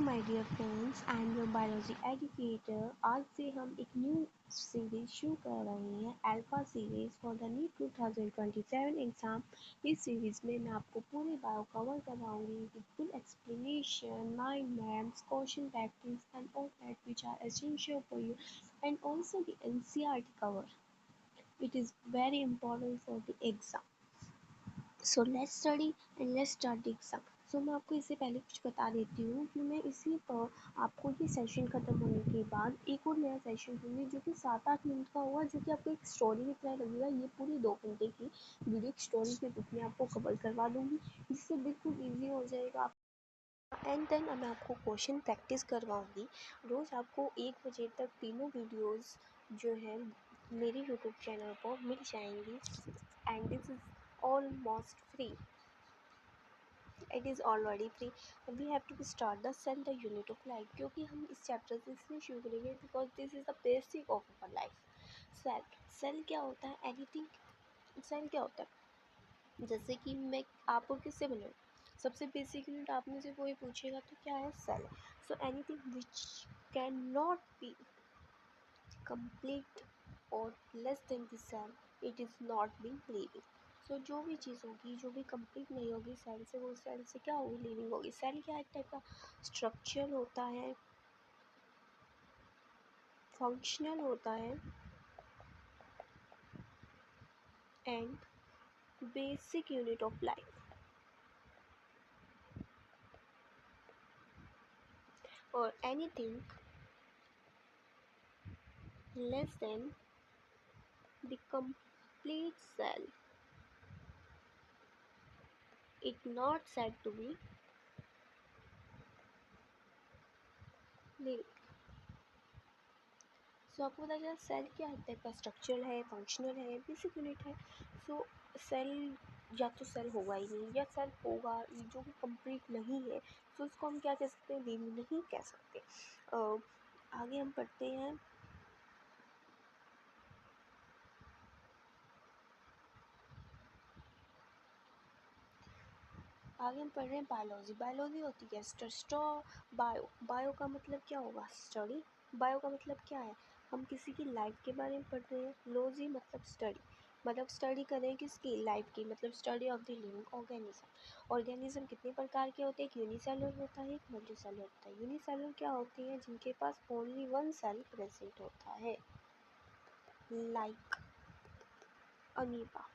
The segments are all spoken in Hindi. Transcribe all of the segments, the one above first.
My dear friends, I am your biology educator. आज से हम एक न्यू सीरीज शुरू कर रहे हैं, alpha series for the NEET 2027 exam. इस सीरीज में मैं आपको पूरे बायो कवर कराऊंगी with full explanation, mind maps, question practice and all that which are essential for you and also the NCERT cover. It is very important for the exam. So let's study and let's start the exam. So मैं आपको इससे पहले कुछ बता देती हूँ कि मैं इसी पर आपको ये सेशन ख़त्म होने के बाद एक और नया सेशन दूँगी जो कि 7-8 मिनट का होगा, जो कि आपको एक स्टोरी की तरह लगेगा. ये पूरी 2 घंटे की वीडियो एक स्टोरी के रूप में आपको कवर करवा दूँगी, जिससे बिल्कुल ईजी हो जाएगा. एंड देन मैं आपको क्वेश्चन प्रैक्टिस करवाऊँगी. रोज़ आपको 1 बजे तक तीनों वीडियोज़ जो है मेरे यूट्यूब चैनल पर मिल जाएंगी. And this is almost free. It is already free. We have to start the cell the unit of life, क्योंकि हम इस चैप्टर से इसलिए शुरू करेंगे because this is the basic of our life. Cell क्या होता है? एनीथिंग. सेल क्या होता है? जैसे कि मैं आपको किससे बनाऊँ, सबसे बेसिक यूनिट आप मुझे वही पूछेगा तो क्या है? Cell. So anything which can not be complete or less than the cell, it is not being living. सो जो भी चीज़ होगी, जो भी कंप्लीट नहीं होगी सेल से, वो सेल से क्या होगी? लिविंग होगी. सेल क्या एक टाइप का स्ट्रक्चर होता है, फंक्शनल होता है and basic unit of life. और anything less than the complete cell, it not said to be living. सो आपको पता चला सेल क्या है? टाइप का स्ट्रक्चर है, फंक्शनल है, बेसिक यूनिट है. सो सेल या तो सेल होगा ही नहीं, या सेल होगा जो कि कंप्लीट नहीं है, तो उसको हम क्या कह सकते हैं? लिविंग नहीं कह सकते. आगे हम पढ़ते हैं. आगे हम पढ़ रहे हैं बायोलॉजी. बायोलॉजी होती है बायो. बायो का मतलब क्या होगा? स्टडी. बायो का मतलब क्या है? हम किसी की लाइफ के बारे में पढ़ रहे हैं. लॉजी मतलब स्टडी, मतलब स्टडी करें किसकी? लाइफ की, मतलब study of the living organism. Organism कितने प्रकार के होते हैं? एक यूनिसेलुलर होता है, एक मल्टीसेलुलर होता है. यूनिसेलुलर क्या होती है? जिनके पास ओनली वन सेल प्रेजेंट होता है, लाइक अमीबा,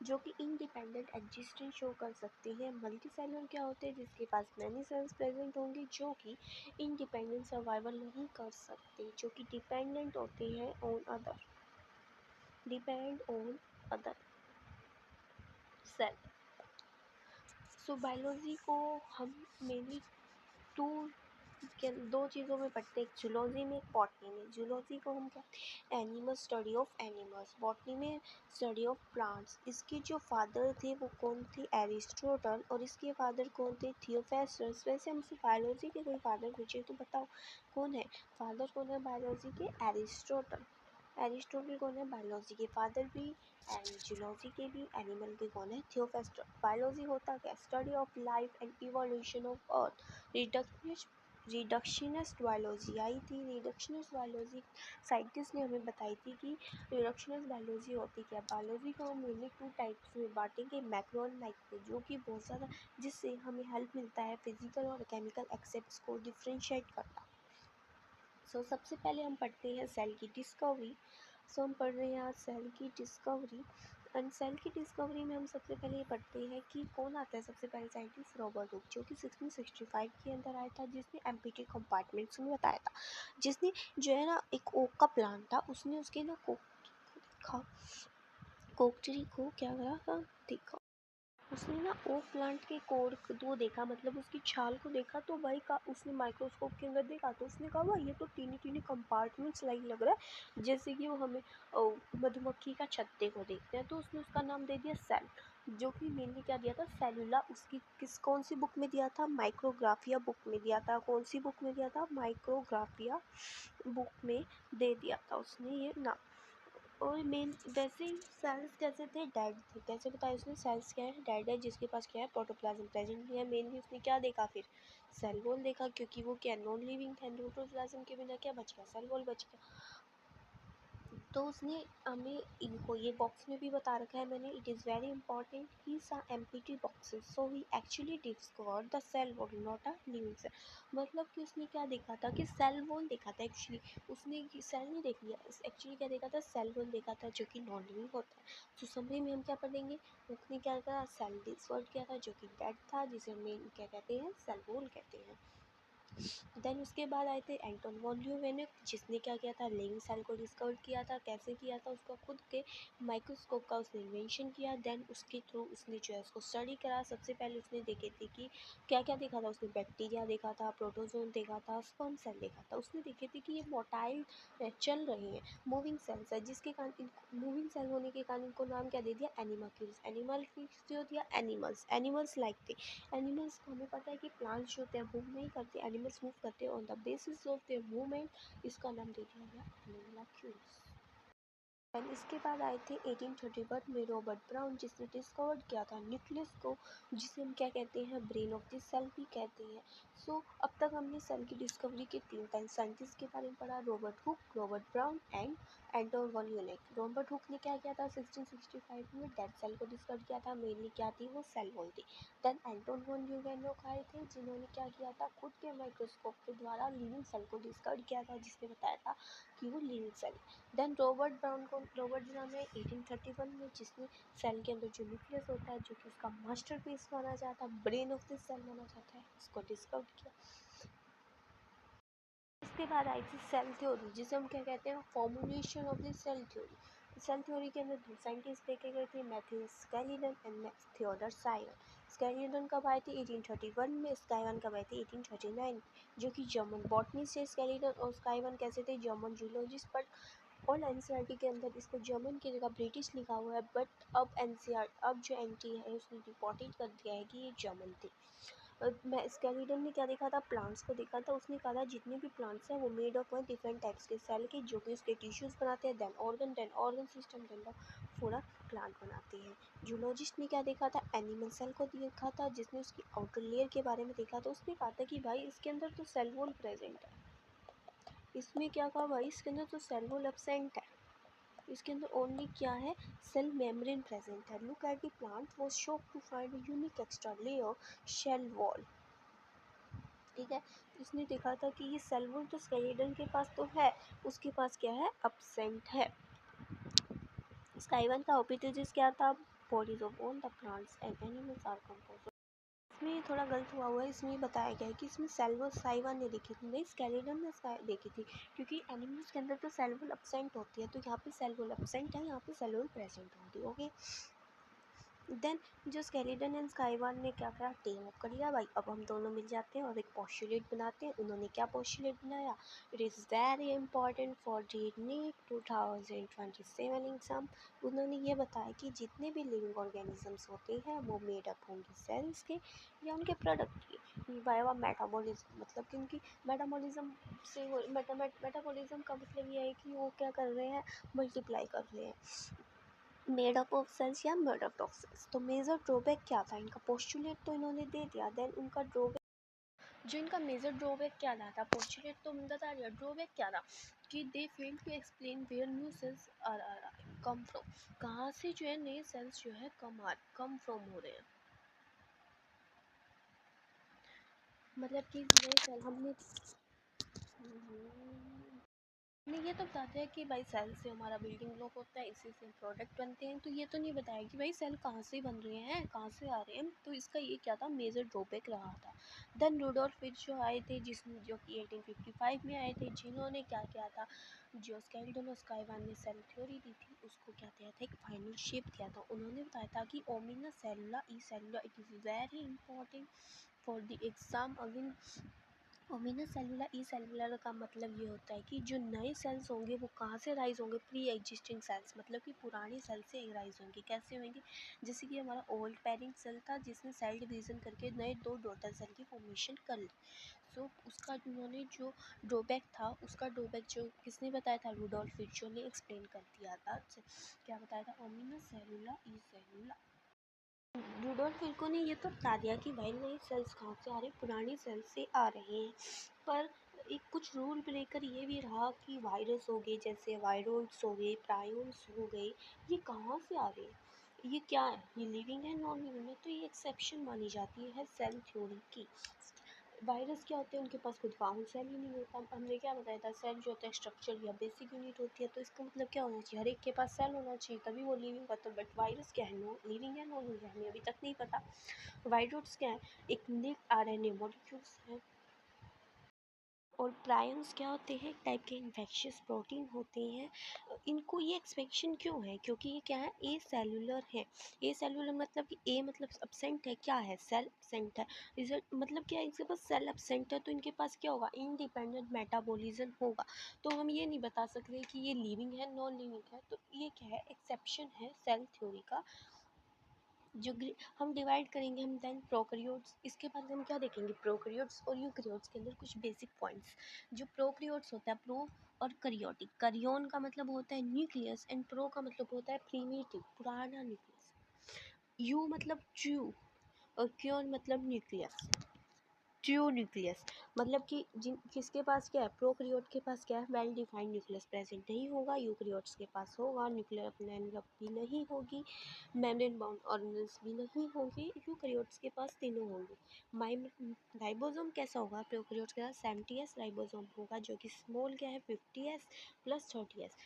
जो कि इंडिपेंडेंट एग्जिस्टेंस शो कर सकते हैं. मल्टीसेलुलर क्या होते हैं? जिसके पास मैनी सेल्स प्रेजेंट होंगे, जो कि इंडिपेंडेंट सर्वाइवल नहीं कर सकते, जो कि डिपेंडेंट होते हैं on other, depend on other cell. So biology को हम मेनली दो चीज़ों में पढ़ते हैं, एक जूलॉजी में, एक बॉटनी में. जूलॉजी को हम कहते हैं animal, study of animals. Botany में स्टडी ऑफ प्लांट्स. इसके जो फादर थे वो कौन थे? एरिस्टोटल. और इसके फादर कौन थे? थियोफेस्टस. वैसे हमसे बायोलॉजी के कोई फादर पूछे तो बताओ कौन है फादर? कौन है बायोलॉजी के? एरिस्टोटल. एरिस्टोटल कौन है? बायोलॉजी के फादर भी एंड जूलॉजी के भी. एनिमल के कौन है? थियोफेस्टस. बायोलॉजी होता क्या? Study of life and evolution of earth. Reductionist biology आई थी. रिडक्शनिस्ट बायोलॉजी साइंटिस्ट ने हमें बताई थी कि रिडक्शनिस्ट बायोलॉजी होती क्या. बायोलॉजी को हम मेनली 2 टाइप्स में बांटेंगे, मैक्रो और माइक्रो, जो कि बहुत ज़्यादा जिससे हमें हेल्प मिलता है फिजिकल और केमिकल एक्सेप्ट्स को डिफ्रेंशिएट करना. सो सबसे पहले हम पढ़ते हैं सेल की डिस्कवरी. सो हम पढ़ रहे हैं आज सेल की डिस्कवरी. एंड सेल की डिस्कवरी में हम सबसे पहले ये पढ़ते हैं कि कौन आता है सबसे पहले साइंटिस्ट? रॉबर्ट हुक, जो कि 1665 के अंदर आया था, जिसने एम्प्टी कंपार्टमेंट्स में बताया था. जिसने जो है ना एक ओक का प्लांट था, उसने उसके ना कोकटरी को क्या करा था? देखा. उसने ना ओक प्लांट के कोर को देखा, मतलब उसकी छाल को देखा, तो भाई का उसने माइक्रोस्कोप के अंदर देखा, तो उसने कहा भाई ये तो टीनी टीनी कंपार्टमेंट्स लाइक लग रहा है, जैसे कि वो हमें मधुमक्खी का छत्ते को देखते हैं. तो उसने उसका नाम दे दिया सेल, जो कि मेनली क्या दिया था? सेलुला. उसकी कौन सी बुक में दिया था? माइक्रोग्राफिया बुक में दिया था. कौन सी बुक में दिया था? माइक्रोग्राफिया बुक में दे दिया था उसने ये नाम. और मेन वैसे ही सेल्स कैसे थे, डेड थे। कैसे बताया उसने, सेल्स क्या है, डेड है, जिसके पास क्या है, प्रोटोप्लाज्म प्रेजेंट नहीं है। मेनली उसने क्या देखा फिर, सेल वॉल देखा, क्योंकि वो क्या नॉन लिविंग थे। प्रोटोप्लाज्म के बिना क्या बच गया, सेल वॉल बच गया। तो उसने हमें इनको ये बॉक्स में भी बता रखा है मैंने, it is very important, he saw empty boxes, so he actually discover the cell wall not a living cell. मतलब कि उसने क्या देखा था कि सेल वॉल देखा था एक्चुअली, उसने सेल नहीं देख लिया, एक्चुअली क्या देखा था, सेल वॉल देखा था, जो कि नॉन लिविंग होता है। तो समरी में हम क्या पढ़ेंगे, उसने क्या कहा, सेल डिस्कवर किया था जो कि डेड था, जिसे हम क्या कहते हैं, सेल वॉल कहते हैं। देन उसके बाद आए थे एंटोन वॉन ल्यूवेनिक, जिसने क्या किया था, लिविंग सेल को डिस्कवर किया था। कैसे किया था, उसका खुद के माइक्रोस्कोप का उसने इन्वेंशन किया। देन उसके थ्रू उसने जो है उसको स्टडी करा। सबसे पहले उसने देखे थे कि क्या क्या देखा था, उसने बैक्टीरिया देखा था, प्रोटोजोन देखा था, स्पर्म सेल देखा था। उसने देखे थे कि ये मोटाइल चल रहे हैं, मूविंग सेल्स है, जिसके कारण मूविंग सेल होने के कारण इनको नाम क्या दे दिया, एनिमल्स। एनिमल जो दिया, एनिमल्स लाइक थे। एनिमल्स को हमें पता है कि प्लांट्स जो होते हैं मूव नहीं करते, एनिमल्स मूव करते हैं। On the basis of their movement इसका नाम दे दिया गया एनिमल्स। एंड इसके बाद आए थे 1831 में रॉबर्ट ब्राउन, जिसने डिस्कवर किया था न्यूक्लियस को, जिसे हम क्या कहते हैं, ब्रेन ऑफ द सेल भी कहते हैं। सो अब तक हमने सेल की डिस्कवरी के 3 साइंटिस्ट के बारे में पढ़ा, Robert Hooke, Robert Brown and Anton von Leeuwenhoek. Robert Hooke ने क्या किया था, 1665 में डेड सेल को डिस्कवर किया था। मेनली क्या थी, वो सेल वॉल थी। देन एंटोन वॉन ल्यूवेनिक आए थे, जिन्होंने क्या किया था, खुद के माइक्रोस्कोप के द्वारा लिविंग सेल को डिस्कवर किया था, जिसने बताया था कि वो living cell. Then Robert Brown है 1831 में, जिसने सेल के अंदर जो न्यूक्लियस होता है, जो कि उसका मास्टरपीस माना जाता है, ब्रेन ऑफ द सेल माना जाता है, इसको डिस्कवर किया। इसके बाद आई थी सेल थ्योरी, जिसे हम क्या कहते हैं, formulation of the cell theory. Cell theory के अंदर 2 साइंटिस्ट देखे गए थे, Matthew Schleiden and Theodor Simon. Schleiden कब आए थे, 1831 में। स्काइवन कब आए थे, 1839, जो कि जर्मन बॉटनिस्ट से। स्केलिडन और स्काइवन कैसे थे, जर्मन जूलॉजिस्ट। बट और एनसीईआरटी के अंदर इसको जर्मन की जगह ब्रिटिश लिखा हुआ है, बट अब एनसीईआर अब जो एनटी है उसने रिपोर्टेड कर दिया है कि ये जर्मन थे। मैं स्केलिडन ने क्या देखा था, प्लांट्स को देखा था। उसने कहा था जितने भी प्लांट्स हैं वो मेड ऑफ डिफरेंट टाइप्स के सेल के, जो कि उसके टिश्यूज़ बनाते हैं, देन ऑर्गन सिस्टम, देन पूरा प्लांट बनाते हैं। जूलॉजिस्ट ने क्या देखा था, एनिमल सेल को देखा था, जिसने उसकी आउटर लेयर के बारे में देखा था। उसने कहा था कि भाई इसके अंदर तो सेल वॉल प्रेजेंट है। इसमें क्या कहा भाई, इसके अंदर तो सेल वॉल एब्सेंट है, इसके अंदर ओनली क्या है, सेल मेम्ब्रेन प्रेजेंट है। Look at the plant was shocked to find a unique extra layer, cell wall. ठीक है, इसने देखा था कि ये सेल वॉल तो स्केलेटन के पास तो है, उसके पास क्या है, एब्सेंट है। स्काइवन का हाइपोथेसिस क्या था, bodies of all the plants and animals are composed. इसमें ये थोड़ा गलत हुआ है, इसमें बताया गया है कि इसमें सेल वॉल साइवन ने देखी थी, नहीं स्केलेटन ने देखी थी, क्योंकि एनिमल्स के अंदर तो सेल वॉल एब्सेंट होती है, तो यहाँ पे सेल वॉल एब्सेंट है, यहाँ पे सेल वॉल प्रेजेंट होगी। ओके, देन जो स्केलेटन एंड स्काइवन ने क्या करा, टीम अप कर लिया भाई, अब हम दोनों मिल जाते हैं और एक पोस्टुलेट बनाते हैं। उन्होंने क्या पोस्टुलेट बनाया, it is very important for the NEET 2027 exam. उन्होंने ये बताया कि जितने भी लिविंग ऑर्गेनिजम्स होते हैं वो मेड अप होंगे सेल्स के या उनके प्रोडक्ट के, बाय मेटाबॉलिज्म, मतलब कि उनकी मेटाबॉलिज्म से मेटाबॉलिज्म का मतलब ये है कि वो क्या कर रहे हैं, मल्टीप्लाई कर रहे हैं, मेड अप ऑफ सेल्स या मेड अप ऑफ सेल्स। तो मेजर ड्रॉबैक क्या था इनका, पोस्टुलेट तो इन्होंने दे दिया, देन उनका ड्रॉबैक, जो इनका मेजर ड्रॉबैक क्या था, पोस्टुलेट तो बता दिया, ड्रॉबैक क्या था कि they fail to explain where new cells are come from, कहाँ से जो है नए सेल्स जो है कम फ्रॉम हो रहे हैं। मतलब कि नए सेल हमने नहीं, ये तो बताते हैं कि भाई सेल से हमारा बिल्डिंग ब्लॉक होता है, इसी से प्रोडक्ट बनते हैं। तो ये तो नहीं बताया कि भाई सेल कहाँ से बन रहे हैं, कहाँ से आ रहे हैं। तो इसका ये क्या था, मेजर ड्रॉबैक रहा था। देन रुडोल्फ फिच जो आए थे, जो कि 1855 में आए थे, जिन्होंने क्या किया था, जो स्केलेटन और स्काइवन ने सेल थ्योरी दी थी, उसको क्या दिया था, एक फाइनल शेप दिया था। उन्होंने बताया था कि omnis cellula e cellula, it is very important for the exam. Again omnis cellular e cellular का मतलब ये होता है कि जो नए सेल्स होंगे वो कहाँ से राइज होंगे, प्री एग्जिस्टिंग सेल्स, मतलब कि पुराने सेल से राइज होंगे। कैसे होंगे, जैसे कि हमारा ओल्ड पेरेंट सेल था जिसने सेल डिवीजन करके नए 2 डॉटर सेल की फॉर्मेशन कर ली। सो उसका उन्होंने जो ड्रॉबैक था, उसका ड्रॉबैक जो किसने बताया था, रुडोल्फ विर्चो ने एक्सप्लेन कर दिया था। क्या बताया था, ओमिना सेलुलर ई सेलुलर। रुडोल्फ विर्को ने ये तो बता दिया कि भाई नए सेल्स कहाँ से आ रहे हैं, पुराने सेल्स से आ रहे हैं। पर एक कुछ रूल ब्रेकर ये भी रहा कि वायरस हो गए, जैसे वायरोइड्स हो गए, प्रायोन्स हो गए, ये कहाँ से आ रहे हैं, ये क्या है, ये लिविंग है नॉन लिविंग है। तो ये एक्सेप्शन मानी जाती है सेल थ्योरी की। वायरस क्या होते हैं, उनके पास खुद का सेल ही नहीं होता। हमने क्या बताया था, सेल जो होता है स्ट्रक्चर या बेसिक यूनिट होती है। तो इसका मतलब क्या होना चाहिए, हर एक के पास सेल होना चाहिए तभी वो लिविंग होता है। बट वायरस क्या है, नो लिविंग है नॉन लिविंग है, हमें अभी तक नहीं पता। वायरस क्या है, एक न्यूक्लिक आरएनए मॉलिक्यूल्स है। और प्रायन्स क्या होते हैं, एक टाइप के इन्फेक्शियस प्रोटीन होते हैं। इनको ये एक्सपेक्शन क्यों है, क्योंकि ये क्या है, ए सेलुलर है। ए सेलुलर मतलब कि ए मतलब अब्सेंट है, क्या है, सेल अब्सेंट है। रिजल्ट मतलब क्या है, इनके पास सेल अब्सेंट है तो इनके पास क्या होगा, इंडिपेंडेंट मेटाबॉलिज्म होगा। तो हम ये नहीं बता सकते कि ये लिविंग है नॉन लिविंग है। तो ये क्या है, एक्सेप्शन है सेल थ्योरी का। जो हम डिवाइड करेंगे हम देन प्रोकैरियोट्स। इसके बाद हम क्या देखेंगे, प्रोकैरियोट्स और यूकैरियोट्स के अंदर कुछ बेसिक पॉइंट्स। जो प्रोकैरियोट्स होता है, प्रो और करियोटिक, करियोन का मतलब होता है न्यूक्लियस एंड प्रो का मतलब होता है प्रीमिटिव, पुराना न्यूक्लियस। यू मतलब ट्रू और क्योन मतलब न्यूक्लियस। ट्रू न्यूक्लियस मतलब कि जिन किसके पास क्या है, प्रोकैरियोट के पास क्या है, वेल डिफाइंड न्यूक्लियस प्रेजेंट नहीं होगा। यूकैरियोट्स के पास होगा, न्यूक्लियर एनवेलप भी नहीं होगी, मेम्ब्रेन बाउंड ऑर्गेनेल्स भी नहीं होंगे। यूकैरियोट्स के पास तीनों होंगे। राइबोसोम कैसा होगा, प्रोकैरियोट्स के पास 70s राइबोसोम होगा, जो कि स्मॉल क्या है, 50s प्लस 30s।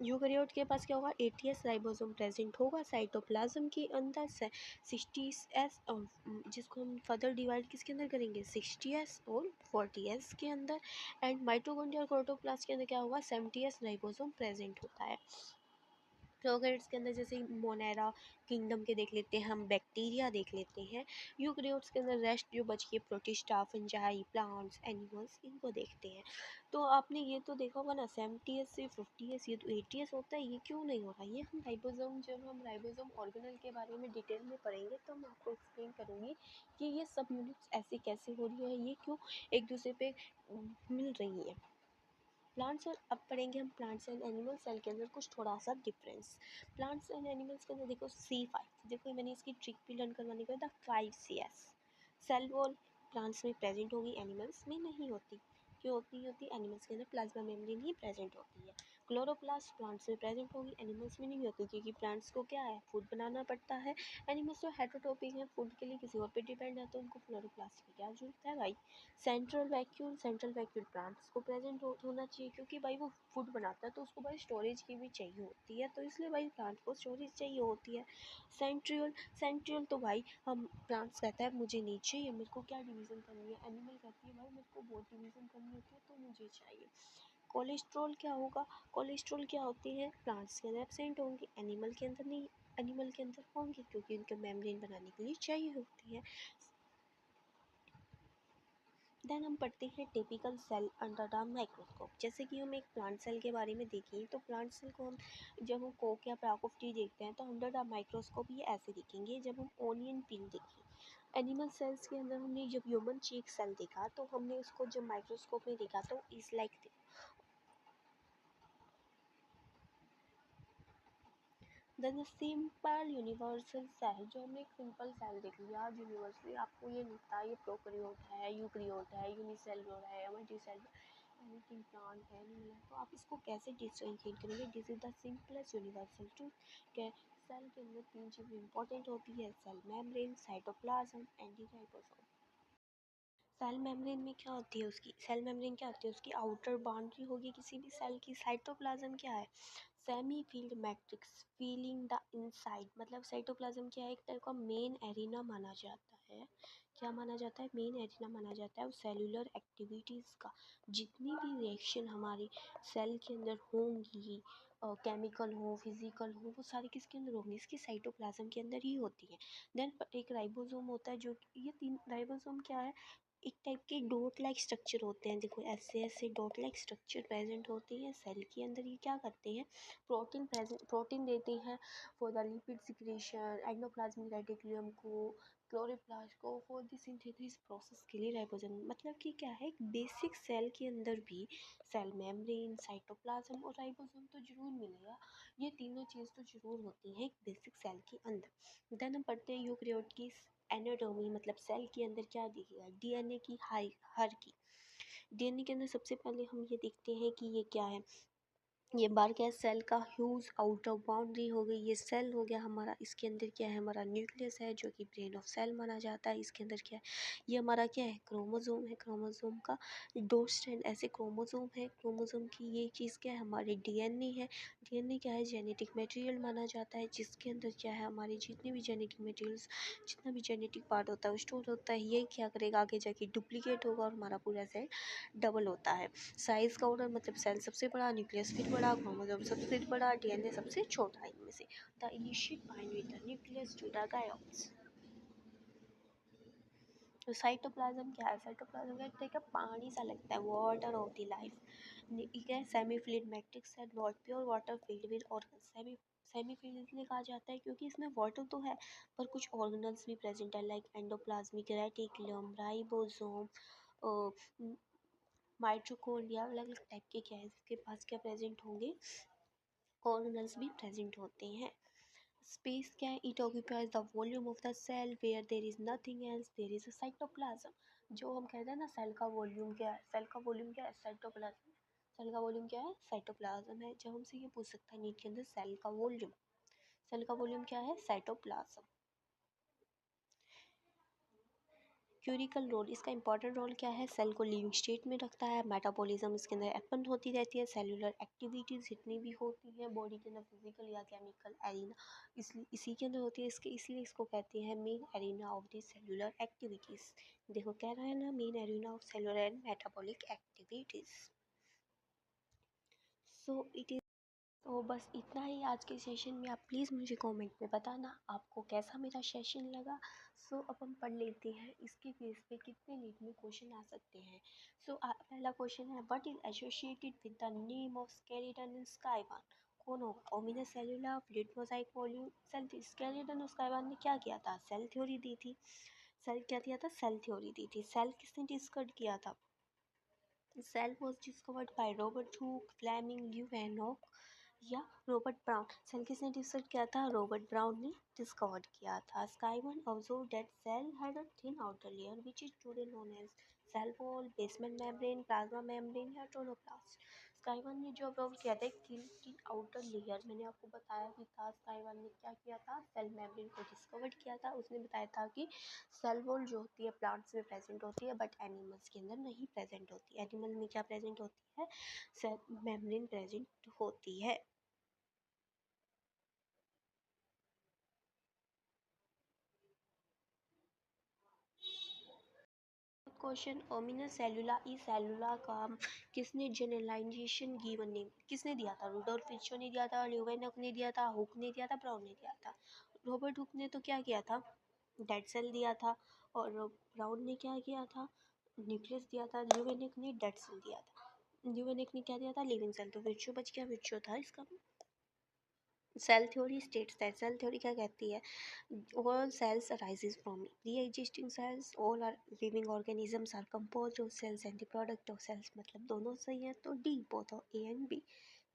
यूकैरियोट के पास क्या होगा, 80s राइबोसोम प्रेजेंट होगा साइटोप्लाज्म के अंदर से। 60s जिसको हम फर्दर डिवाइड किसके अंदर करेंगे, 60s और 40s के अंदर। एंड माइटोकॉन्ड्रिया और प्रोटोप्लास्ट के अंदर क्या होगा, 70s राइबोसोम प्रेजेंट होता है। प्रोकैरियोट्स के अंदर जैसे मोनेरा किंगडम के देख लेते हैं हम, बैक्टीरिया देख लेते हैं। यूकैरियोट्स के अंदर रेस्ट जो बच के प्रोटिस्टा, फंजाई, प्लांट्स, एनिमल्स, इनको देखते हैं। तो आपने ये तो देखा होगा ना, 70s से 50s, ये तो 80s होता है, ये क्यों नहीं हो रहा। ये हम राइबोसोम, जब हम राइबोसोम ऑर्गेनल के बारे में डिटेल में पढ़ेंगे तो मैं आपको एक्सप्लेन करूँगी कि ये सब यूनिट्स ऐसे कैसे हो रही है, ये क्यों एक दूसरे पे मिल रही है। प्लांट्स और अब पढ़ेंगे हम प्लांट्स एंड एनिमल सेल के अंदर कुछ थोड़ा सा डिफरेंस। प्लांट्स एंड एनिमल्स के अंदर देखो C5, देखो मैंने इसकी ट्रिक भी लर्न करवाने को, the 5CS cell wall plants में प्रेजेंट होगी, एनिमल्स में नहीं होती। क्यों नहीं होती, एनिमल्स के अंदर प्लाज्मा मेम्ब्रेन ही प्रेजेंट होती है। क्लोरोप्लास्ट प्लांट्स में प्रेजेंट होगी, एनिमल्स में नहीं होती, क्योंकि प्लांट्स को क्या है, फूड बनाना पड़ता है। एनिमल्स जो हेटरोटॉपिक है, फूड के लिए किसी और पे डिपेंड है, तो उनको क्लोरोप्लास्ट की क्या जरूरत है भाई। सेंट्रल वैक्यूल प्लांट्स को प्रेजेंट होना चाहिए, क्योंकि भाई वो फूड बनाता है तो उसको भाई स्टोरेज की भी चाहिए होती है, तो इसलिए भाई प्लांट को स्टोरेज चाहिए होती है। सेंट्रियोल तो भाई हम प्लांट्स कहता है मुझे नहीं चाहिए, मेरे को क्या डिवीज़न करनी है, एनिमल कहती है भाई मेरे को बहुत डिवीज़न करनी होती है तो मुझे चाहिए। कोलेस्ट्रॉल क्या होगा, कोलेस्ट्रॉल क्या होती है, प्लांट्स के अंदर एब्सेंट होंगी, एनिमल के अंदर नहीं, एनिमल के अंदर होंगी क्योंकि उनके मेम्ब्रेन बनाने के लिए चाहिए होती है। देन हम पढ़ते हैं typical cell under the microscope. जैसे कि हम एक प्लांट सेल के बारे में देखें तो प्लांट सेल को हम जब हम कोक या प्राक ऑफ टी देखते हैं तो अंडर द माइक्रोस्कोप ये ऐसे दिखेंगे। जब हम ओनियन पिल देखें एनिमल सेल्स के अंदर, हमने जब ह्यूमन चीक सेल देखा तो हमने उसको जब माइक्रोस्कोप में देखा तो is like then simple universal cell. जो हमने एक सिंपल सेल देख लिया, आज यूनिवर्सली आपको ये नहीं पता ये प्रोकैरियोट है, यूकैरियोट है, यूनिसेलुलर है, मल्टीसेलुलर, एनीथिंग प्लांट है, एनिमल है, तो आप इसको कैसे डिफरेंशिएट करेंगे। This is the simplest universal truth के सेल के अंदर 3 चीज़ें इंपॉर्टेंट होती है, cell membrane, cytoplasm and ribosome. Cell membrane में क्या होती है, उसकी सेल मेम्ब्रेन क्या होती है, उसकी आउटर बाउंड्री होगी किसी भी सेल की। साइटोप्लाज्म क्या है, semi field matrix feeling the inside, मतलब साइटोप्लाज्म क्या है, एक तरह का मेन एरिना माना जाता है। क्या माना जाता है, मेन एरिना माना जाता है। और सेलुलर एक्टिविटीज़ का जितनी भी रिएक्शन हमारी सेल के अंदर होंगी, केमिकल हो, फिजिकल हो, वो सारे किसके अंदर होंगे, इसके साइटोप्लाज्म के अंदर ही होती है। देन एक राइबोसोम होता है, जो ये तीन राइबोसोम क्या है, एक टाइप के डॉट लाइक स्ट्रक्चर होते हैं। देखो ऐसे ऐसे डॉट लाइक स्ट्रक्चर प्रेजेंट होते हैं सेल के अंदर। ये क्या करते हैं, प्रोटीन देते हैं for the lipid secretion, endoplasmic reticulum को, क्लोरोप्लास्ट को, फॉर द सिंथेसिस प्रोसेस के लिए राइबोसोम। मतलब कि क्या है, बेसिक सेल के अंदर भी सेल मेम्ब्रेन, साइटोप्लाज्म और राइबोसोम तो जरूर मिलेगा। ये तीनों चीज़ तो जरूर होती है एक बेसिक सेल के अंदर। देन हम पढ़ते हैं यूकेरियोट की एनाटॉमी, मतलब सेल के अंदर क्या दिखेगा, डीएनए की हर की। डीएनए के अंदर सबसे पहले हम ये देखते हैं कि ये क्या है, ये बार क्या है, सेल का ह्यूज आउटर बाउंड्री हो गई, ये सेल हो गया हमारा। इसके अंदर क्या है, हमारा न्यूक्लियस है जो कि ब्रेन ऑफ सेल माना जाता है। इसके अंदर क्या है, ये हमारा क्या है, क्रोमोसोम है। क्रोमोसोम का दो स्ट्रैंड ऐसे क्रोमोसोम है। क्रोमोसोम की ये चीज़ क्या है, हमारे डीएनए है। डीएनए क्या है, जेनेटिक मटेरियल माना जाता है, जिसके अंदर क्या है, हमारे जितने भी जेनेटिक मटेरियल्स, जितना भी जेनेटिक पार्ट होता है वो स्टोर होता है। ये क्या करेगा, आगे जाके डुप्लीकेट होगा और हमारा पूरा सेल डबल होता है। साइज़ का ऑर्डर, मतलब सेल सबसे बड़ा, न्यूक्लियस फिर बड़ा, क्रोमोसोम सबसे बड़ा, डीएनए सबसे छोटा इनमें से। The initial bind with the nucleus to the gyons. तो साइटोप्लाज्म क्या है, साइटोप्लाज्म का देखा पानी सा लगता है, वाटर ऑफ द लाइफ। ठीक है, सेमी फ्लूइड मैट्रिक्स है, not pure water field with organ. Semi fluid इसलिए कहा जाता है क्योंकि इसमें वाटर तो है पर कुछ ऑर्गेनल्स भी प्रेजेंट है, like endoplasmic reticulum, ribosome, mitochondria, अलग अलग टाइप के क्या है इसके पास क्या प्रेजेंट होंगे, ऑर्गेनल्स भी प्रेजेंट होते हैं। स्पेस क्या है, it occupies the volume of the cell where there is nothing else, there is a cytoplasm. जो हम कहते हैं ना सेल का वॉल्यूम क्या है, सेल का वॉल्यूम क्या है, साइटोप्लाज्म। सेल का वॉल्यूम क्या है, साइटोप्लाज्म है। जब हमसे ये पूछ सकता है नीट के अंदर सेल का वॉल्यूम, सेल का वॉल्यूम क्या है, साइटोप्लाज्म। क्यूरिकल रोल, इसका इंपॉर्टेंट रोल क्या है, सेल को लिविंग स्टेट में रखता है। मेटाबॉलिज्म इसके अंदर एक्सपेंड होती रहती है। सेलुलर एक्टिविटीज़ जितनी भी होती हैं बॉडी के अंदर, फिजिकल या केमिकल एरिना, इसलिए इसी के अंदर होती है। इसके इसलिए इसको कहते हैं main arena of the cellular activities. देखो कह रहा है ना, main arena of cellular and metabolic activities. So it is, तो बस इतना ही आज के सेशन में। आप प्लीज़ मुझे कमेंट में बताना आपको कैसा मेरा सेशन लगा। सो अब हम पढ़ लेते हैं इसके बेस पे कितने नीट में क्वेश्चन आ सकते हैं। सो पहला क्वेश्चन है, what is associated with the name of Schleiden and Schwann. कौन होगा, omnis cellula, fluid mosaic volume, cell. Schleiden और स्काईवान ने क्या किया था, सेल थ्योरी दी थी। सेल क्या दिया था, सेल थ्योरी दी थी। सेल किसने डिस्कवर किया था, cell was discovered by Robert Hooke, Fleming, Leeuwenhoek या रॉबर्ट ब्राउन। सेल किसने डिस्कवर किया था, रॉबर्ट ब्राउन ने डिस्कवर किया था। Schwann observe that cell had a thin outer layer which is today known as cell wall, basement membrane, plasma membrane या क्लोरोप्लास्ट। स्काईवन ने जो ऑब्जर्व किया था, एक थिन आउटर लेयर, मैंने आपको बताया भी था। स्काईवन ने क्या किया था, सेल मेम्ब्रेन को डिस्कवर किया था। उसने बताया था कि सेल वॉल जो होती है प्लांट्स में प्रेजेंट होती है बट एनिमल्स के अंदर नहीं प्रेजेंट होती। एनिमल में क्या प्रेजेंट होती है, सेल मेम्ब्रेन प्रेजेंट होती है। क्वेश्चन, ओमिनस सेलुला ई सेलुला का किसने जनरलाइजेशन गिवन नेम किसने दिया था, रुडोल्फ विर्चो ने दिया था, ल्यूवेनॉक ने दिया था, हुक ने दिया था, ब्राउन ने दिया था। रॉबर्ट हुक ने तो क्या किया था, डेड सेल दिया था। और ब्राउन ने क्या किया था, न्यूक्लियस दिया था। ल्यूवेनॉक ने डेड सेल दिया था। ल्यूवेनॉक ने क्या दिया था, लिविंग सेल। तो विर्चो बच गया, विर्चो था इसका। Cell theory states that, cell theory क्या कहती है, all cells arises from pre-existing cells, all are living organisms are composed of cells and the product of cells, मतलब दोनों सही है तो D, both of A and B.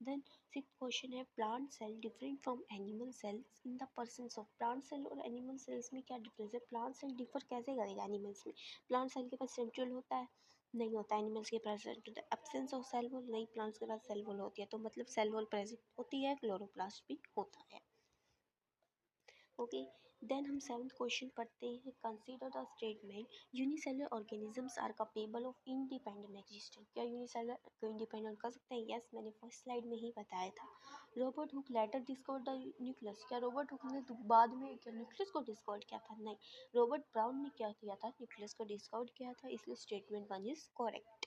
Then sixth question है, plant cell different from animal cells in the presence of, plant cell और animal cells में क्या difference है, plant cell differ कैसे करेगा animals में, plant cell के पास central होता है, नहीं होता। एनिमल्स के पास एब्सेंस ऑफ सेल वॉल, नहीं, प्लांट्स के पास सेल वॉल होती है। तो मतलब सेल वॉल प्रेजेंट होती है, क्लोरोप्लास्ट भी होता है। ओके, देन हम सेवंथ क्वेश्चन पढ़ते हैं, consider the statement unicellular organisms are capable of independent existence. क्या यूनिसेलुलर को इंडिपेंडेंट कर सकते हैं, यस, मैंने फर्स्ट स्लाइड में ही बताया था। Robert Hooke later discover the nucleus, क्या रॉबर्ट हुक ने बाद में क्या न्यूक्लियस को डिस्कवर किया था, नहीं, रॉबर्ट ब्राउन ने क्या किया था, न्यूक्लियस को डिस्कवर किया था। इसलिए statement one is correct.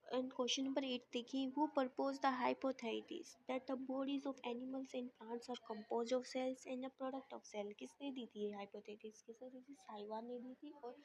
And question number 8 देखिए, who propose the hypothesis that the bodies of animals and plants are compose of cells and a product of cell. किसने दी थी ये हाइपोथेसिस? किसने दी थी? साइवान ने दी थी। और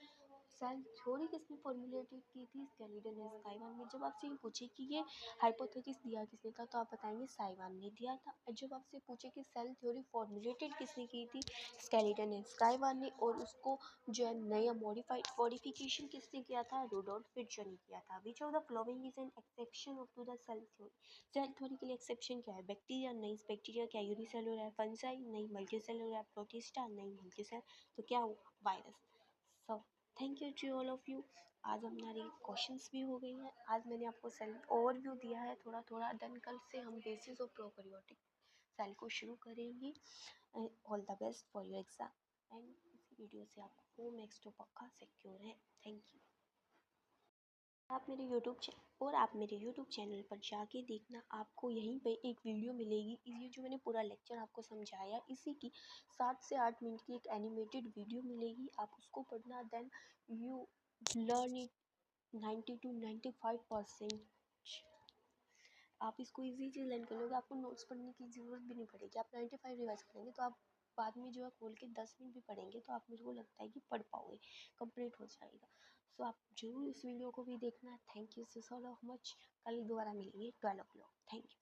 सेल थ्योरी किसने फॉर्मुलेटेड की थी? स्केलिटन ने साइवान ने। जब आपसे ये पूछे कि ये हाइपोथेसिस दिया किसने था, तो आप बताएंगे साइवान ने दिया था। और जब आपसे पूछे कि सेल थ्योरी फॉर्मुलेटेड किसने की थी, स्केलिटन ने साइवान ने। और उसको जो है नया मॉडिफिकेशन किसने किया था? रूडोल्फ फिशर ने किया था। Which of the following is an exception of to the cell theory? Cell theory के लिए एक्सेप्शन क्या है? बैक्टीरिया नहीं, बैक्टीरिया क्या यूनिसेलुलर है? फंजाई नहीं, मल्टीसेलुलर है? प्रोटिस्टा नहीं, मल्टीसेलुलर। तो क्या हुआ? Virus. So thank you to all of you. आज हमारी क्वेश्चंस भी हो गई हैं। आज मैंने आपको सेल ओवरव्यू दिया है थोड़ा थोड़ा। देन कल से हम बेसिस ऑफ प्रोकैरियोटिक सेल को शुरू करेंगे। All the best for your exam. And इसी वीडियो से आपको 4 मार्क्स तो पक्का सिक्योर है। Thank you. आप मेरे यूट्यूब चैनल पर जाके देखना, आपको यहीं पे एक वीडियो मिलेगी। ये जो मैंने पूरा लेक्चर आपको समझाया, इसी की 7 से 8 मिनट की एक एनिमेटेड वीडियो मिलेगी। आप उसको पढ़ना। Then you learn it 90 to 95%। आप इसको इजी लर्न कर लोगे। आपको नोट्स पढ़ने की ज़रूरत भी नहीं पड़ेगी। आप 95 रिवाइज करेंगे तो आप बाद में जो है खोल के 10 मिनट भी पढ़ेंगे तो आप, मुझको लगता है कि पढ़ पाओगे, कंप्लीट हो जाएगा। सो आप जरूर इस वीडियो को भी देखना। Thank you so much. कल दोबारा मिलेंगे 12 o'clock। Thank you.